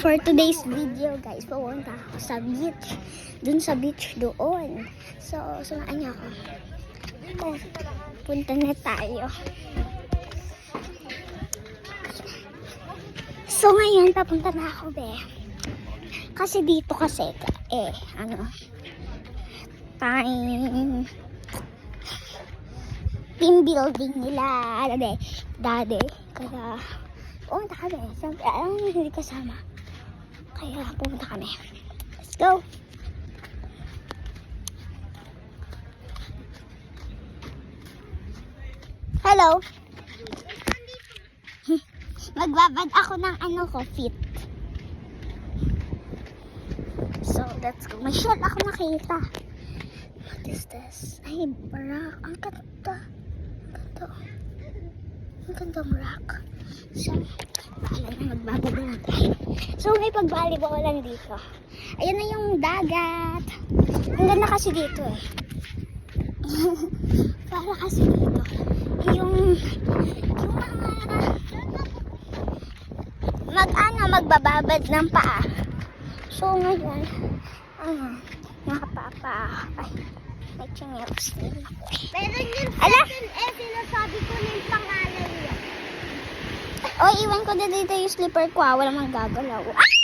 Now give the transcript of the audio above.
For today's video, guys, pupunta ako sa beach. Dun sa beach doon. So, sumaan niyo ako. Punta na tayo. So, ngayon, papunta na ako, be. Kasi dito kasi, team building nila, dade. Kaya, pumunta kami. Siyempre, alam mo, hindi kasama. Kaya, pumunta kami. Let's go! Hello! Magbabad ako ng fit. So, let's go. May shell ako nakita. What is this? Ay, rock. Ang ganda. Ang gandang rock. So, bahala na magbabad na tayo. So, may pag-volleyball lang dito. Ayan na yung dagat. Ang ganda kasi dito eh. Para kasi dito. Yung magbababad ng paa. So, ngayon, may chineros din ako. Pero yung sinasabi ko na yung pangalan niya. O, iwan ko na dito yung slipper ko, wala mang gagalaw. Ah!